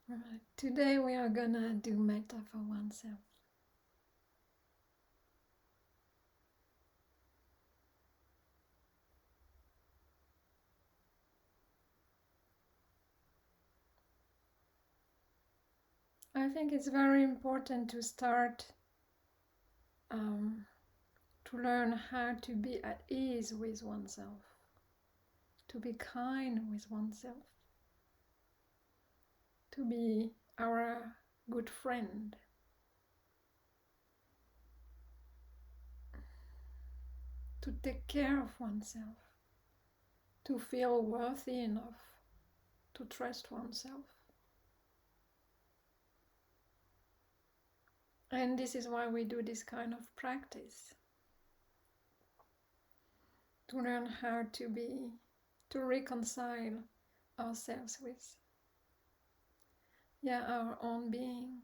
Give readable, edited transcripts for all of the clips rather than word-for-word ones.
Right. Today we are gonna do metta for oneself. I think it's very important to start to learn how to be at ease with oneself, to be kind with oneself, to be our good friend. To take care of oneself, to feel worthy enough to trust oneself. And this is why we do this kind of practice. To learn how to reconcile ourselves with, our own being.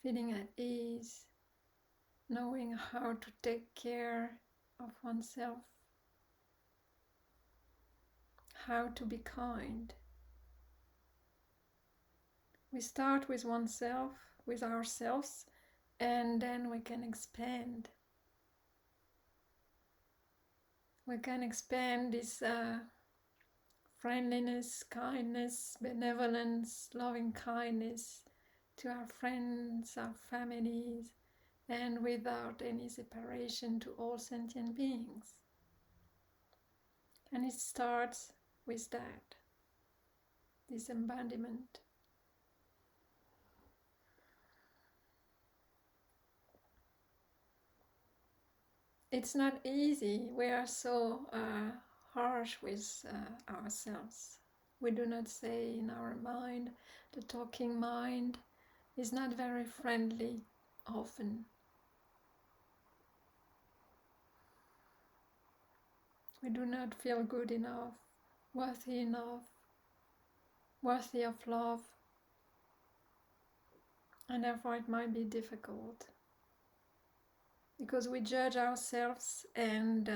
Feeling at ease, knowing how to take care of oneself, how to be kind. We start with oneself, with ourselves, and then we can expand. We can expand this friendliness, kindness, benevolence, loving kindness to our friends, our families, and without any separation to all sentient beings. And it starts with that, this embodiment. It's not easy. We are so harsh with ourselves. We do not say in our mind. The talking mind is not very friendly often. We do not feel good enough, worthy of love, and therefore it might be difficult because we judge ourselves, and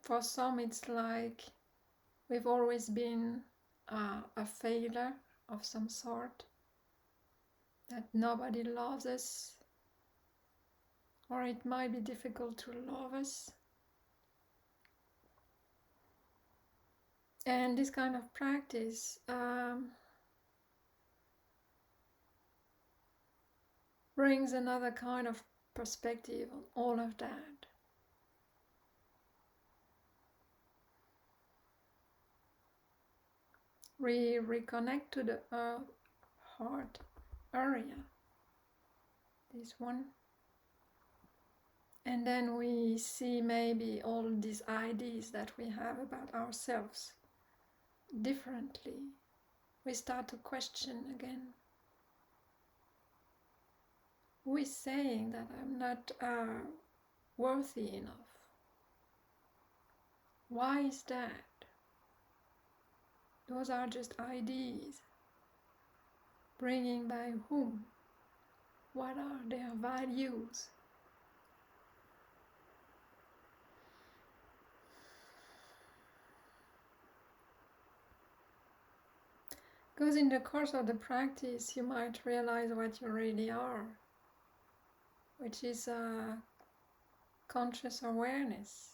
for some it's like we've always been a failure of some sort, that nobody loves us, or it might be difficult to love us. And this kind of practice brings another kind of perspective on all of that. We reconnect to the heart area, this one. And then we see maybe all these ideas that we have about ourselves differently. We start to question again. Who is saying that I'm not worthy enough? Why is that? Those are just ideas. Bringing by whom? What are their values? Because in the course of the practice, you might realize what you really are, which is a conscious awareness.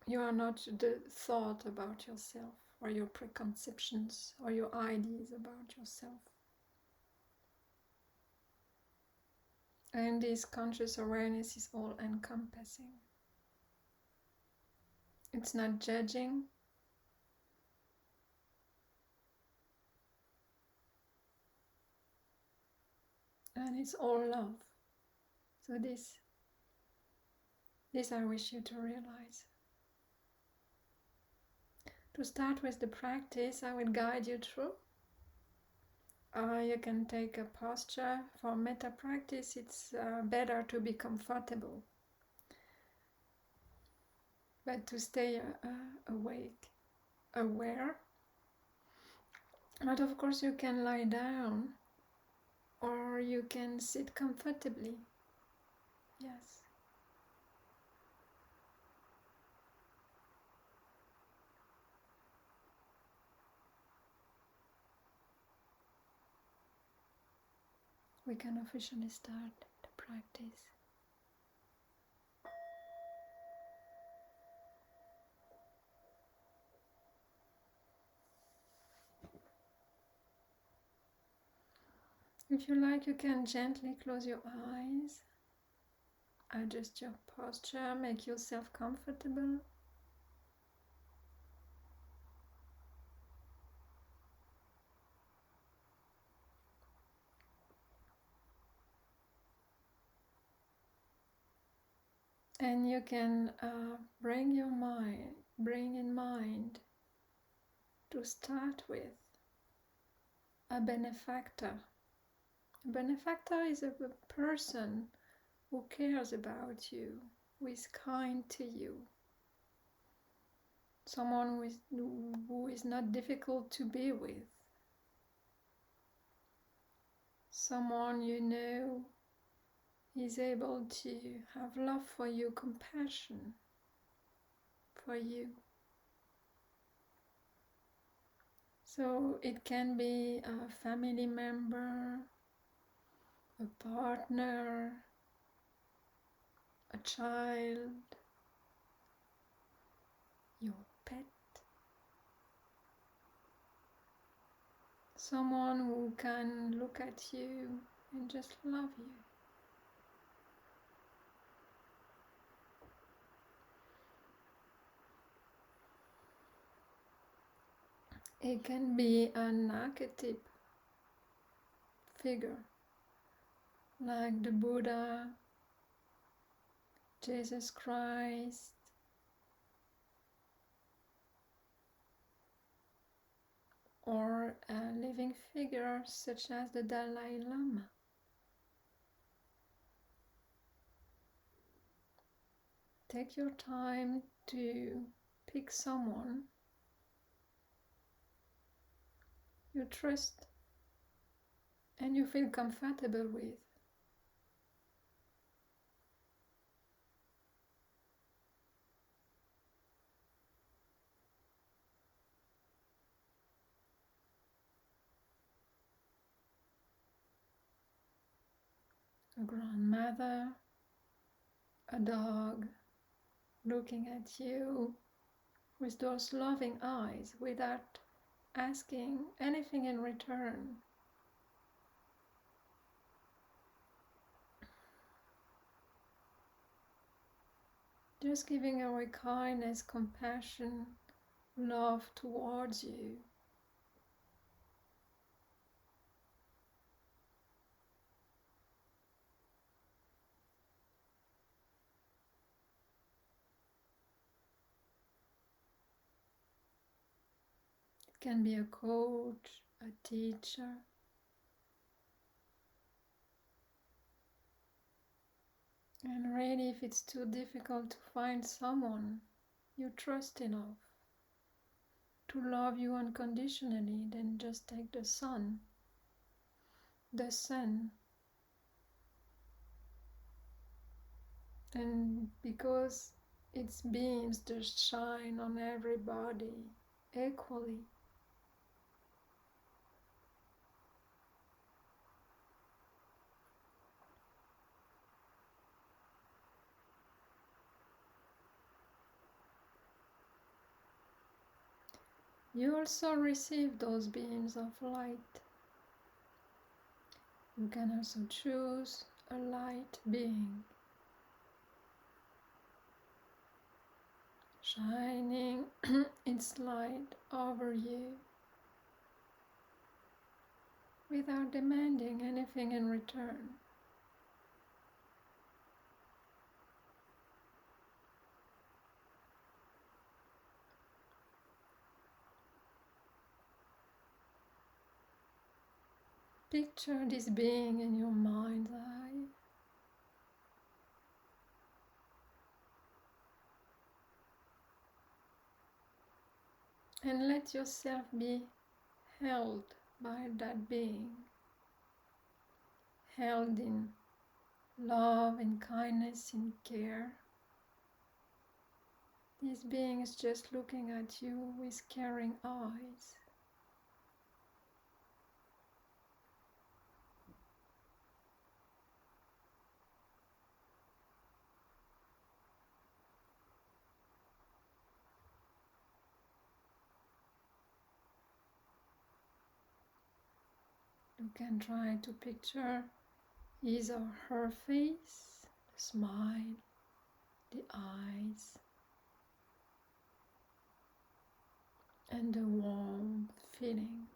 You are not the thought about yourself, or your preconceptions, or your ideas about yourself. And this conscious awareness is all encompassing. It's not judging. And it's all love. So this I wish you to realize. To start with the practice, I will guide you through. You can take a posture. For metta practice, it's better to be comfortable, but to stay awake, aware. But of course you can lie down, or you can sit comfortably. Yes. We can officially start the practice. If you like, you can gently close your eyes, adjust your posture, make yourself comfortable. And you can bring in mind to start with a benefactor. A benefactor is a person who cares about you, who is kind to you, someone who is not difficult to be with, someone you know is able to have love for you, compassion for you. So it can be a family member, a partner, a child, your pet, someone who can look at you and just love you. It can be an archetype figure like the Buddha, Jesus Christ, or a living figure such as the Dalai Lama. Take your time to pick someone you trust and you feel comfortable with. A grandmother, a dog looking at you with those loving eyes without asking anything in return. Just giving away kindness, compassion, love towards you. It can be a coach, a teacher, and really, if it's too difficult to find someone you trust enough to love you unconditionally, then just take the sun. The sun. And because its beams just shine on everybody equally. You also receive those beams of light. You can also choose a light being, shining its light over you without demanding anything in return. Picture this being in your mind's eye. And let yourself be held by that being, held in love and kindness and care. This being is just looking at you with caring eyes. You can try to picture his or her face, the smile, the eyes, and the warm feeling.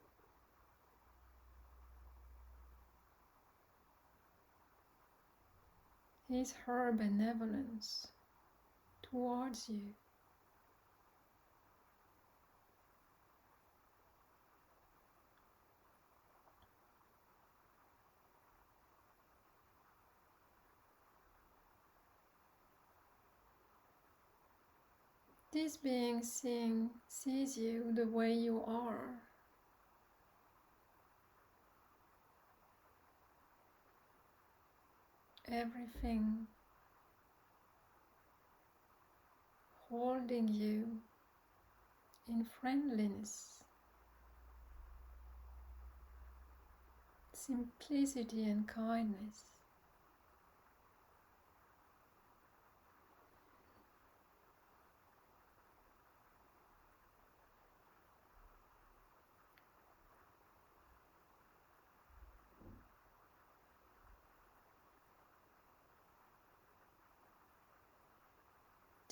His her benevolence towards you. This being sees you the way you are. Everything holding you in friendliness, simplicity and kindness.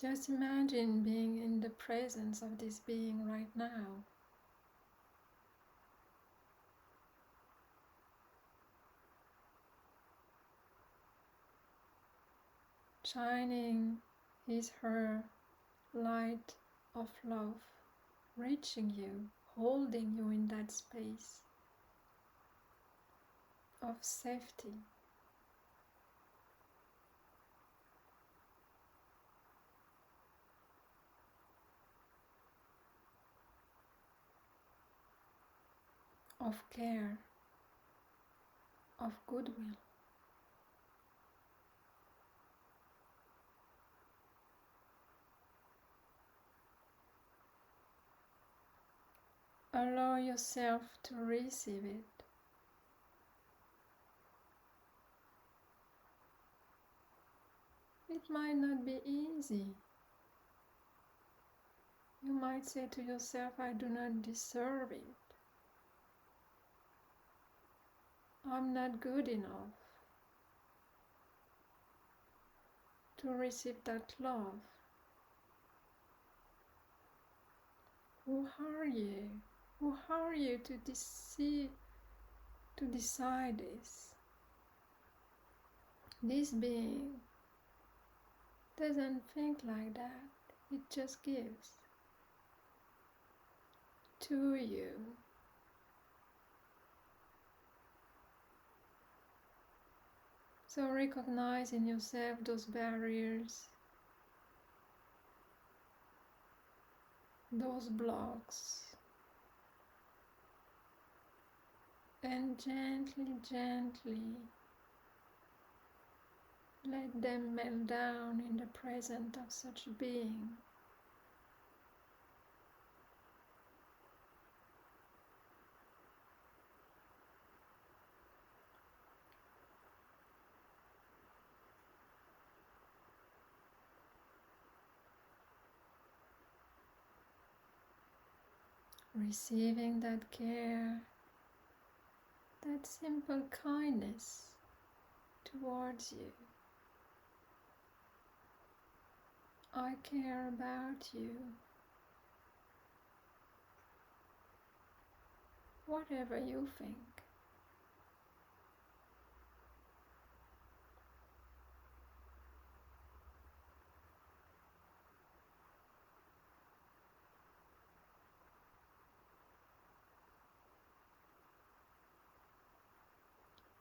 Just imagine being in the presence of this being right now. Shining his her light of love, reaching you, holding you in that space of safety. Of care, of goodwill. Allow yourself to receive it. It might not be easy. You might say to yourself, I do not deserve it. I'm not good enough to receive that love. Who are you? Who are you to decide this? This being doesn't think like that. It just gives to you. So recognize in yourself those barriers, those blocks, and gently let them melt down in the presence of such a being. Receiving that care, that simple kindness towards you. I care about you. Whatever you think.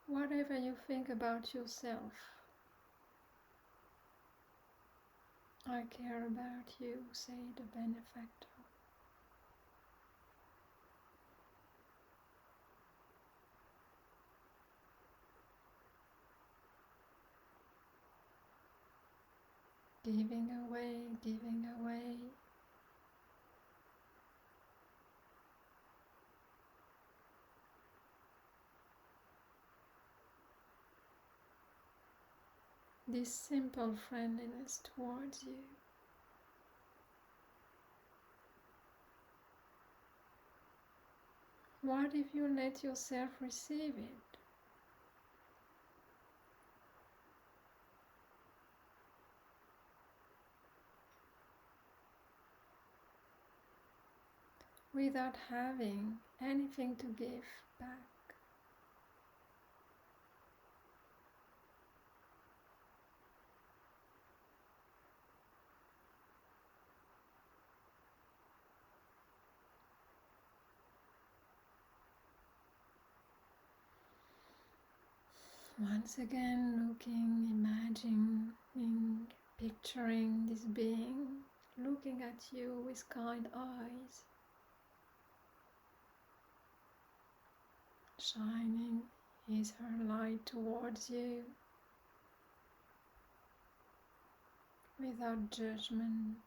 Whatever you think about yourself. I care about you, say the benefactor. giving away, giving away. This simple friendliness towards you. What if you let yourself receive it? Without having anything to give back. Once again, looking, imagining, picturing this being looking at you with kind eyes, shining his her light towards you without judgment,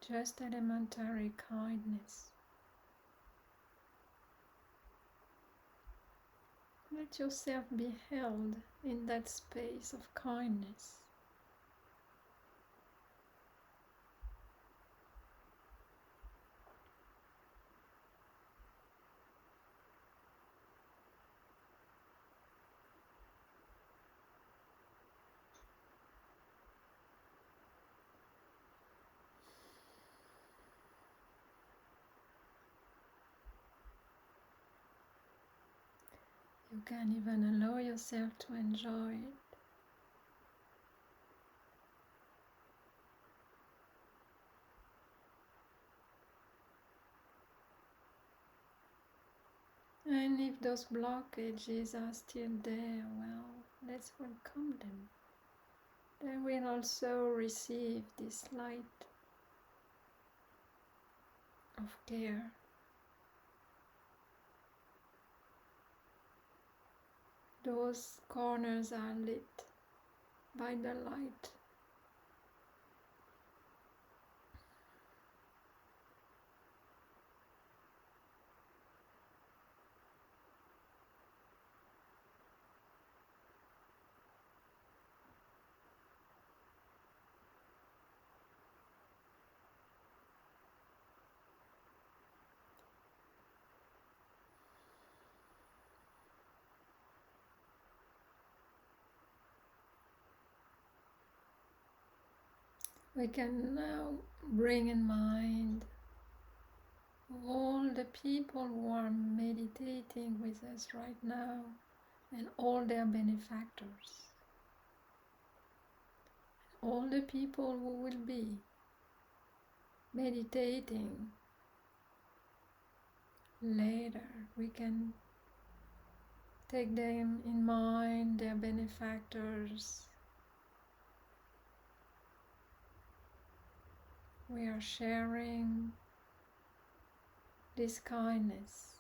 just elementary kindness. Let yourself be held in that space of kindness. You can even allow yourself to enjoy it. And if those blockages are still there, well, let's welcome them. They will also receive this light of care. Those corners are lit by the light. We can now bring in mind all the people who are meditating with us right now and all their benefactors, all the people who will be meditating later. We can take them in mind, their benefactors. We are sharing this kindness.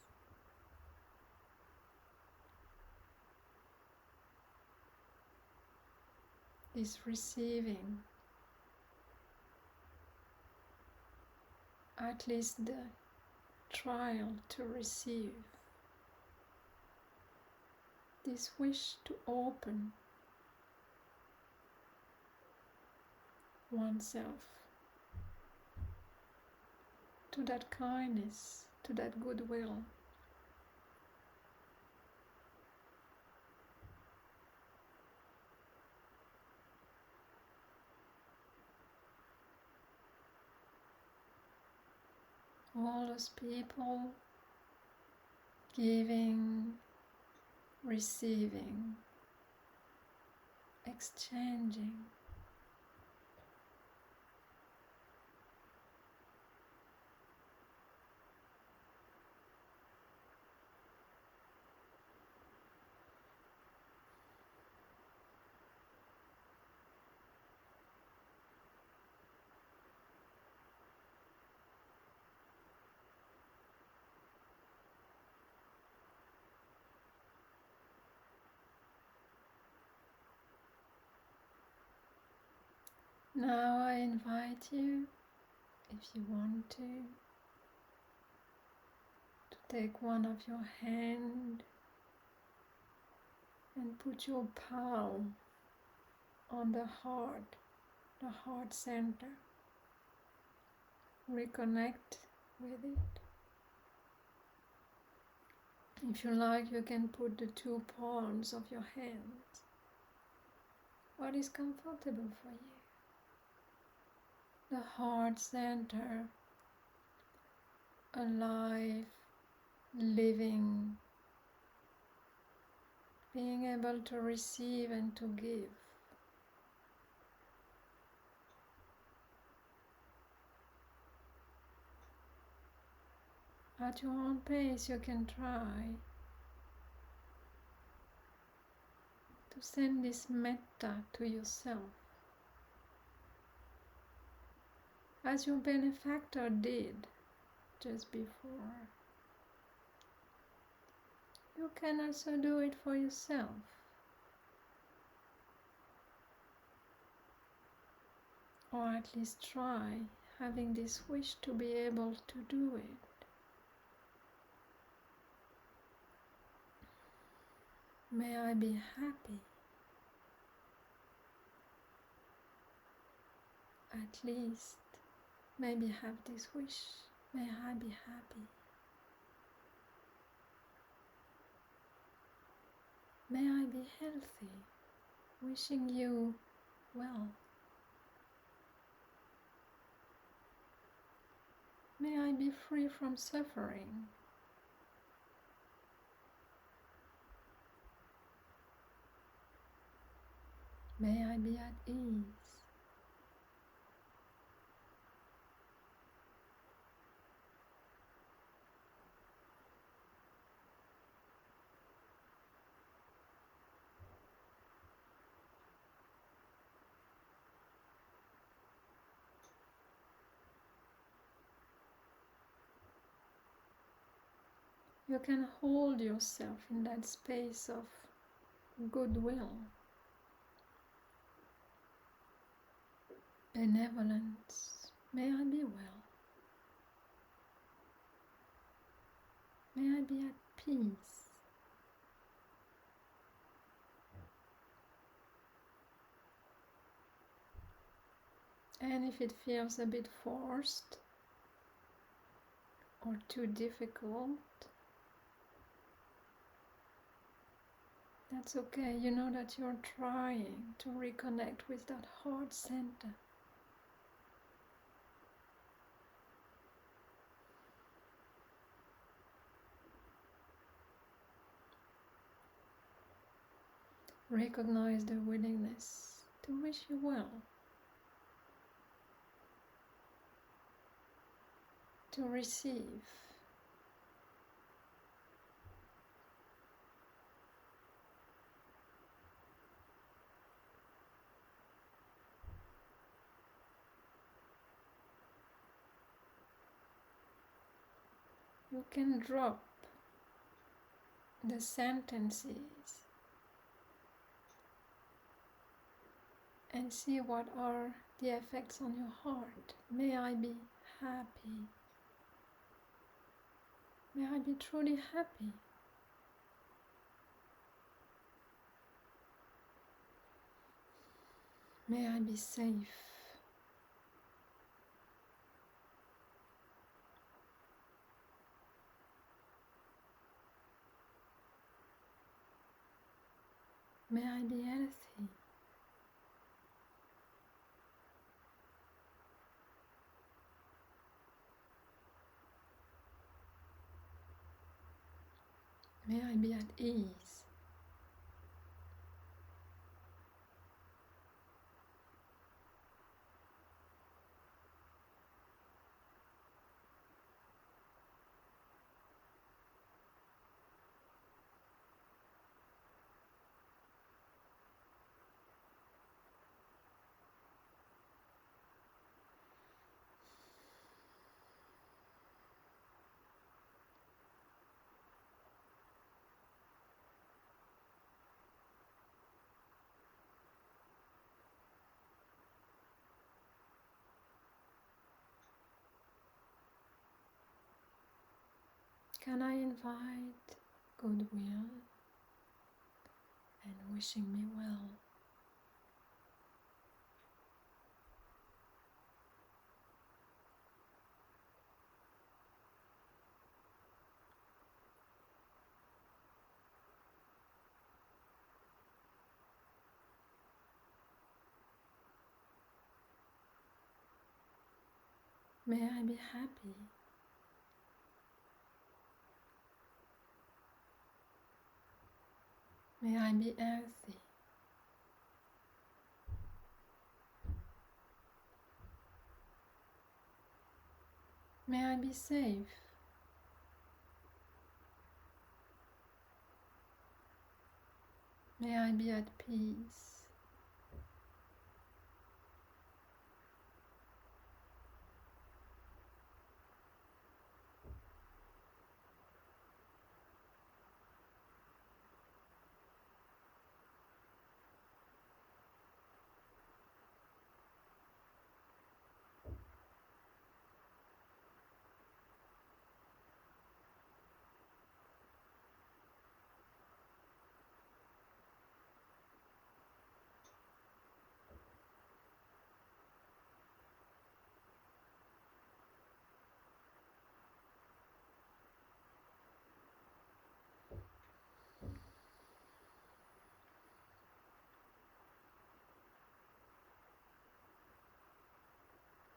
This receiving, at least the trial to receive, this wish to open oneself to that kindness, to that goodwill. All those people giving, receiving, exchanging. Now I invite you, if you want to take one of your hand and put your palm on the heart center. Reconnect with it. If you like, you can put the two palms of your hands. What is comfortable for you? The heart center, alive, living, being able to receive and to give. At your own pace, you can try to send this metta to yourself, as your benefactor did just before. You can also do it for yourself. Or at least try, having this wish to be able to do it. May I be happy. At least, maybe have this wish. May I be happy. May I be healthy. Wishing you well. May I be free from suffering. May I be at ease. You can hold yourself in that space of goodwill, benevolence. May I be well. May I be at peace. And if it feels a bit forced or too difficult, that's okay. You know that you're trying to reconnect with that heart center. Recognize the willingness to wish you well, to receive. You can drop the sentences and see what are the effects on your heart. May I be happy. May I be truly happy. May I be safe. May I be healthy. May I be at ease. can I invite Goodwill and wishing me well? May I be happy. May I be healthy. May I be safe. May I be at peace.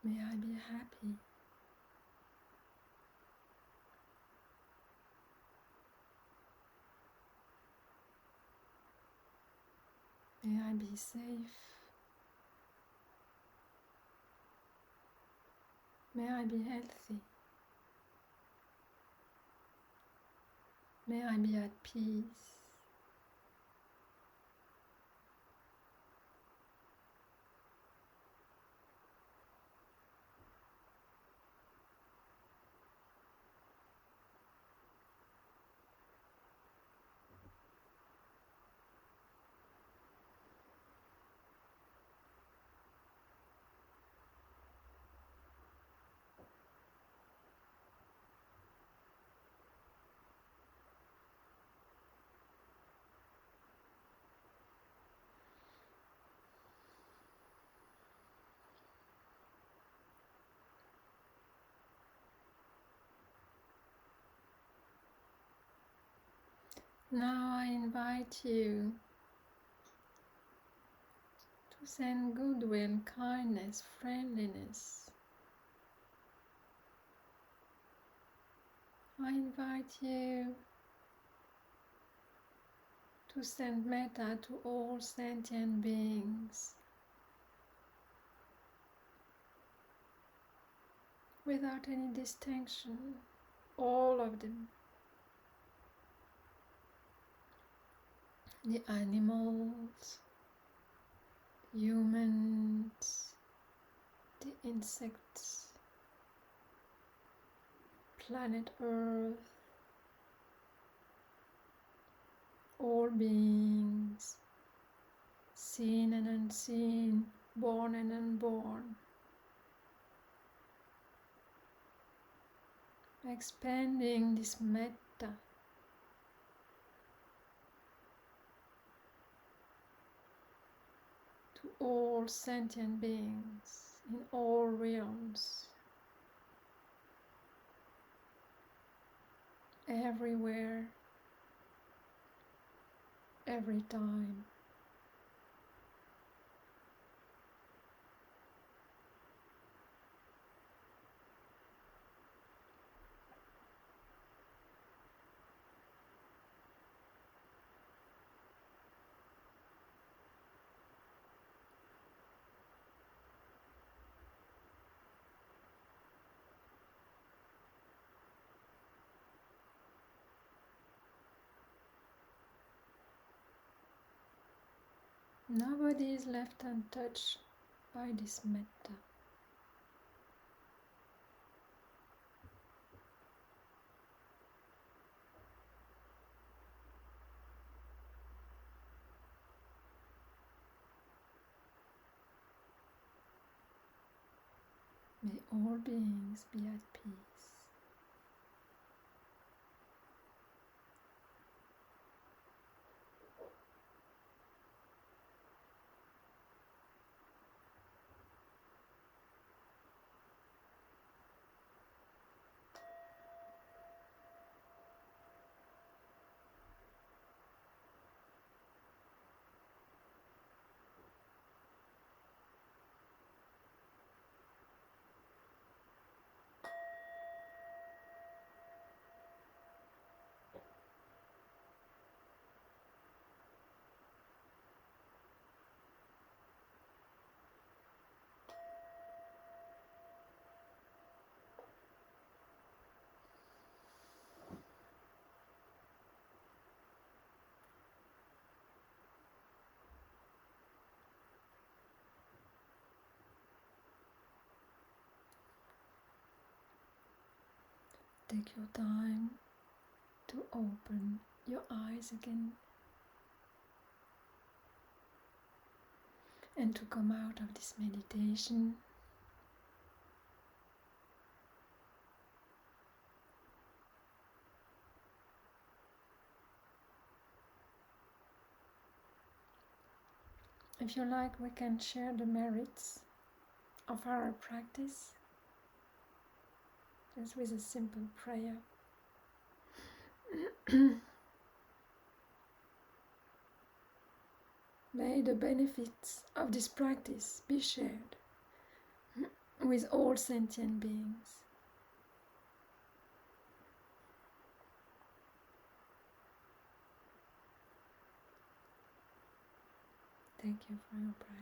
May I be happy. May I be safe. May I be healthy. May I be at peace. Now I invite you to send goodwill, kindness, friendliness. I invite you to send metta to all sentient beings without any distinction, all of them. The animals, humans, the insects, planet Earth, all beings, seen and unseen, born and unborn, expanding this metta to all sentient beings in all realms, everywhere, every time. Nobody is left untouched by this metta. May all beings be at peace. Take your time to open your eyes again and to come out of this meditation if you like. We can share the merits of our practice just with a simple prayer. May the benefits of this practice be shared with all sentient beings. Thank you for your practice.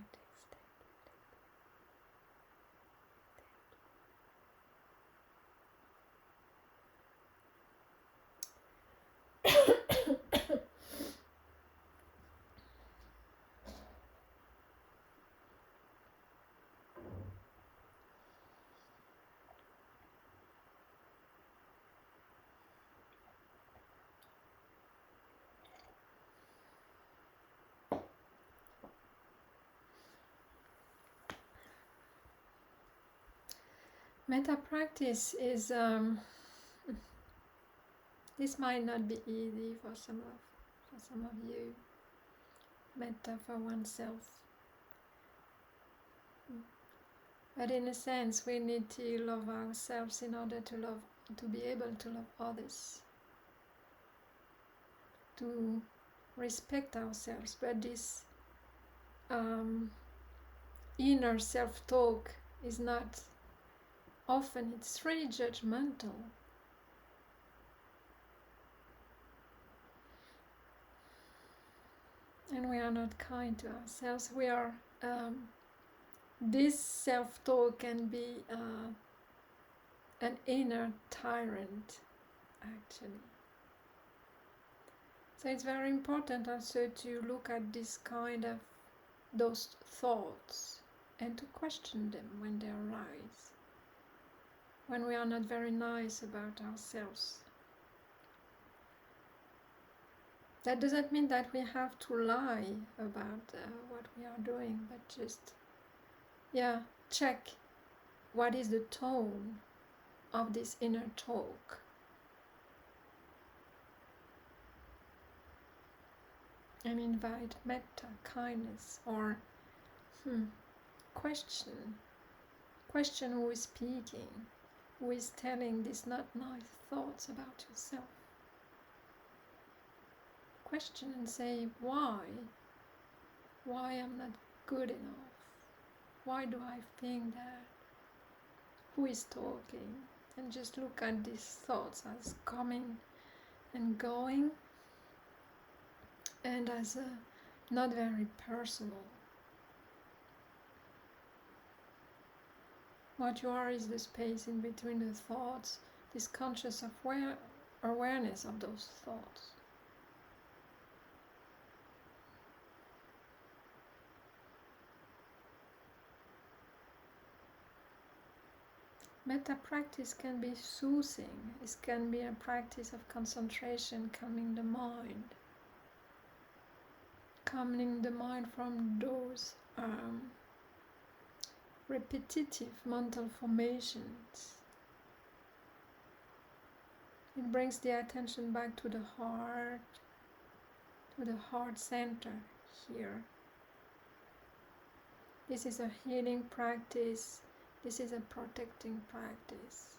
Metta practice is, this might not be easy for some of you. Metta for oneself. But in a sense, we need to love ourselves in order to be able to love others, to respect ourselves. But this inner self-talk is not often, it's really judgmental. And we are not kind to ourselves. We are, this self-talk can be an inner tyrant, actually. So it's very important also to look at this kind of, those thoughts, and to question them when they arise, when we are not very nice about ourselves. That doesn't mean that we have to lie about what we are doing, but just, check what is the tone of this inner talk. And invite metta, kindness, or question who is speaking, who is telling these not nice thoughts about yourself. Question and say, why I'm not good enough, why do I think that, who is talking, and just look at these thoughts as coming and going, and as not very personal. What you are is the space in between the thoughts, this conscious awareness of those thoughts. Metta practice can be soothing. It can be a practice of concentration, calming the mind from those repetitive mental formations. It brings the attention back to the heart center here. This is a healing practice. This is a protecting practice.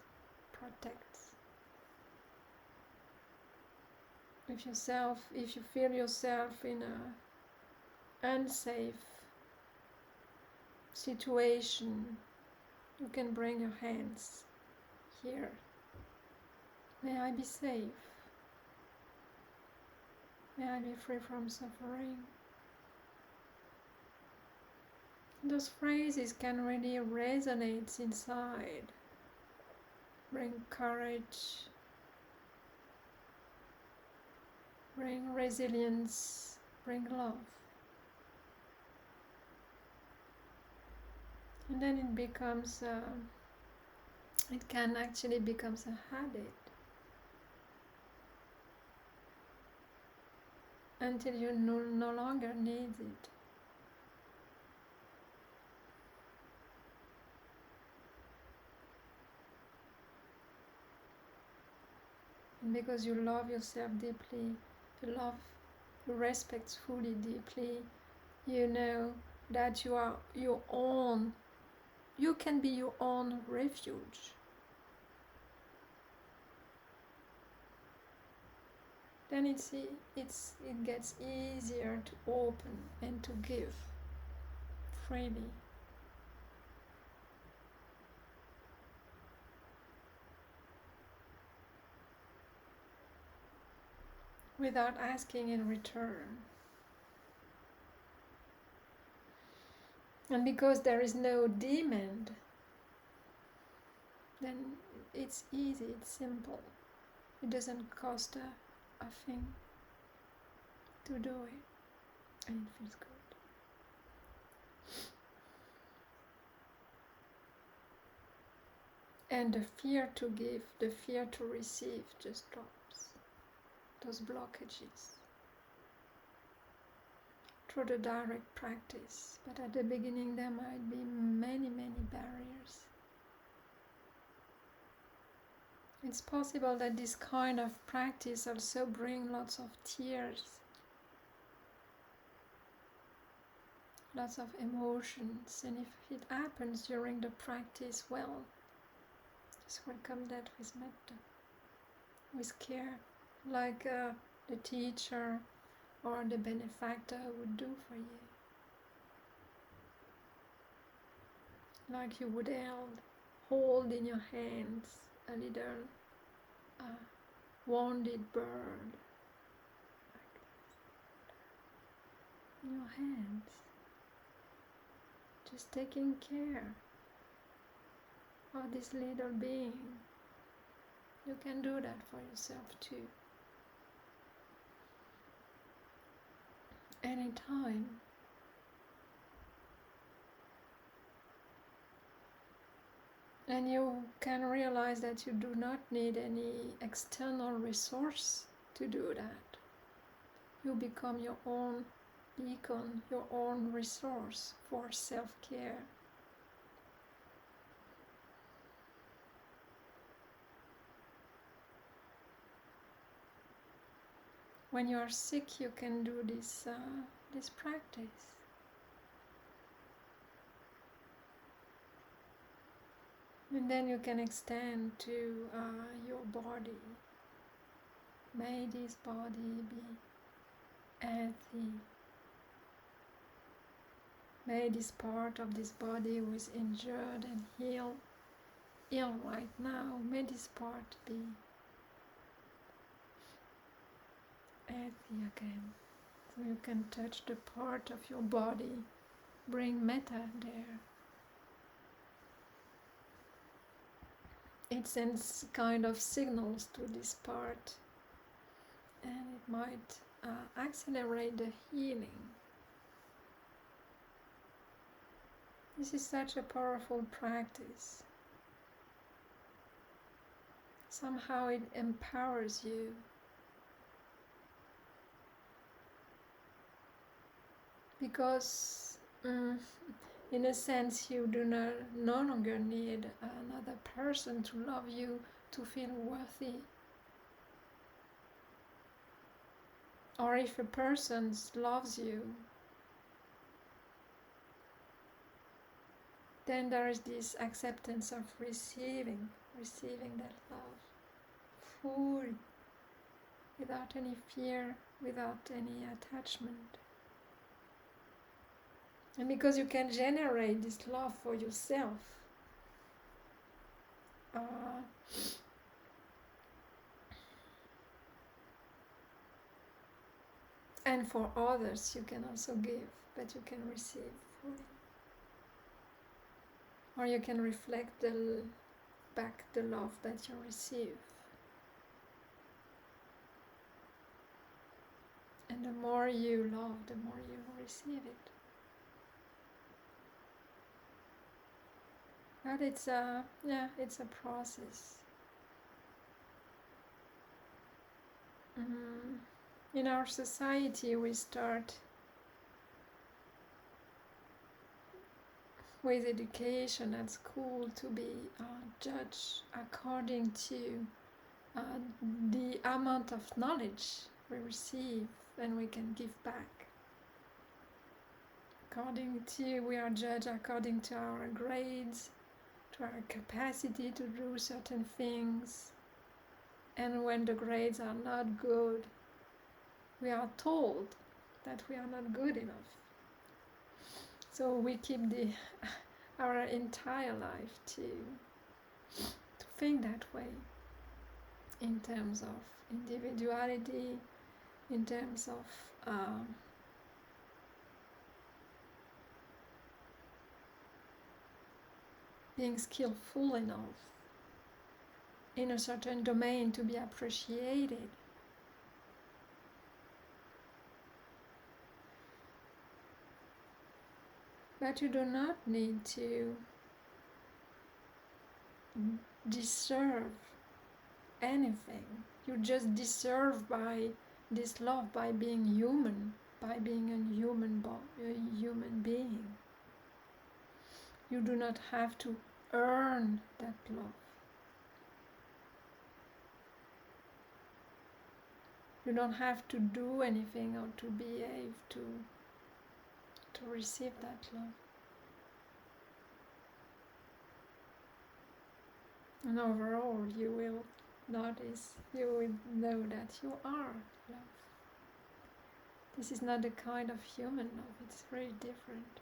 Protects. If you feel yourself in an unsafe situation, you can bring your hands here. May I be safe. May I be free from suffering. Those phrases can really resonate inside. Bring courage. Bring resilience. Bring love. And then it can actually become a habit. until you no longer need it. And because you love yourself deeply, you respect fully deeply, you know that you are your own, you can be your own refuge. Then it gets easier to open and to give freely. Without asking in return. And because there is no demand, then it's easy, it's simple. It doesn't cost a thing to do it, and it feels good. And the fear to give, the fear to receive just drops. Those blockages. Through the direct practice, but at the beginning there might be many barriers. It's possible that this kind of practice also brings lots of tears, lots of emotions, and if it happens during the practice, well, just welcome that with metta, with care, like the teacher or the benefactor would do for you. Like you would hold in your hands a little wounded bird, like this, in your hands, just taking care of this little being. You can do that for yourself too. Anytime. And you can realize that you do not need any external resource to do that. You become your own beacon, your own resource for self-care. When you are sick, you can do this practice. And then you can extend to your body. May this body be healthy. May this part of this body who is injured and ill right now, may this part be healthy again. So you can touch the part of your body, bring metta there. It sends kind of signals to this part, and it might accelerate the healing. This is such a powerful practice. Somehow it empowers you. Because in a sense you do no longer need another person to love you, to feel worthy. Or if a person loves you, then there is this acceptance of receiving that love fully, without any fear, without any attachment. And because you can generate this love for yourself, and for others you can also give, but you can receive fully. Or you can reflect back the love that you receive. And the more you love, the more you receive it. But it's a process. In our society, we start with education at school to be judged according to the amount of knowledge we receive and we can give back. We are judged according to our grades, to our capacity to do certain things. And when the grades are not good, we are told that we are not good enough. So we keep our entire life to think that way, in terms of individuality, in terms of being skillful enough in a certain domain to be appreciated. But you do not need to deserve anything. You just deserve by this love, by being human, by being a human being. You do not have to earn that love. You don't have to do anything or to behave to receive that love. And overall, you will notice, you will know that you are love. This is not the kind of human love, it's very different.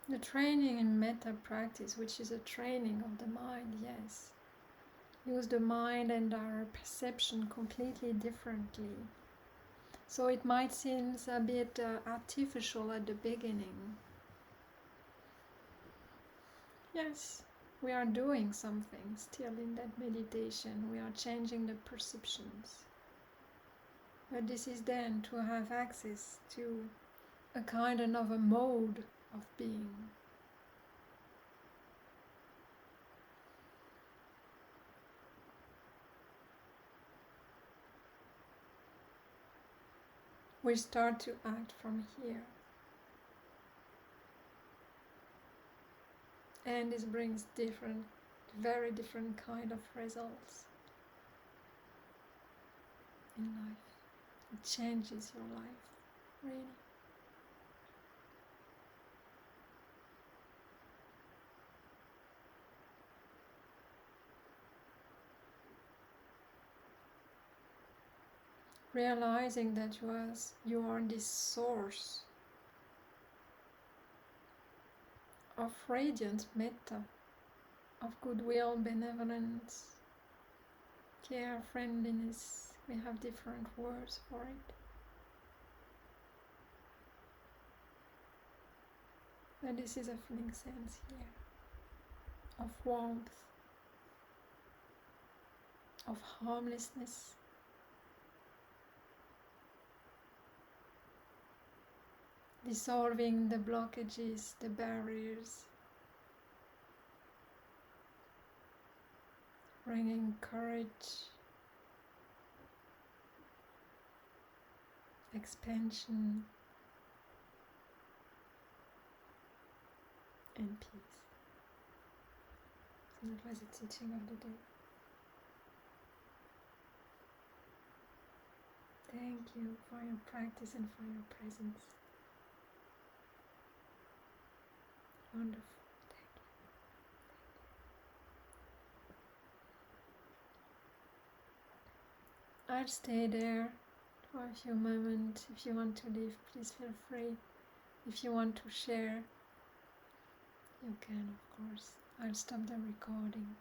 The training in Metta practice, which is a training of the mind, yes, use the mind and our perception completely differently. So it might seem a bit artificial at the beginning. Yes, we are doing something still in that meditation. We are changing the perceptions. But this is then to have access to a kind of a mode of being. We start to act from here. And this brings very different kind of results in life. It changes your life, really. Realizing that you are this source of radiant metta, of goodwill, benevolence, care, friendliness. We have different words for it. But this is a feeling sense here of warmth, of harmlessness. Dissolving the blockages, the barriers, bringing courage, expansion, and peace. So that was the teaching of the day. Thank you for your practice and for your presence. Wonderful. Thank you. I'll stay there for a few moments. If you want to leave, please feel free. If you want to share, you can, of course. I'll stop the recording.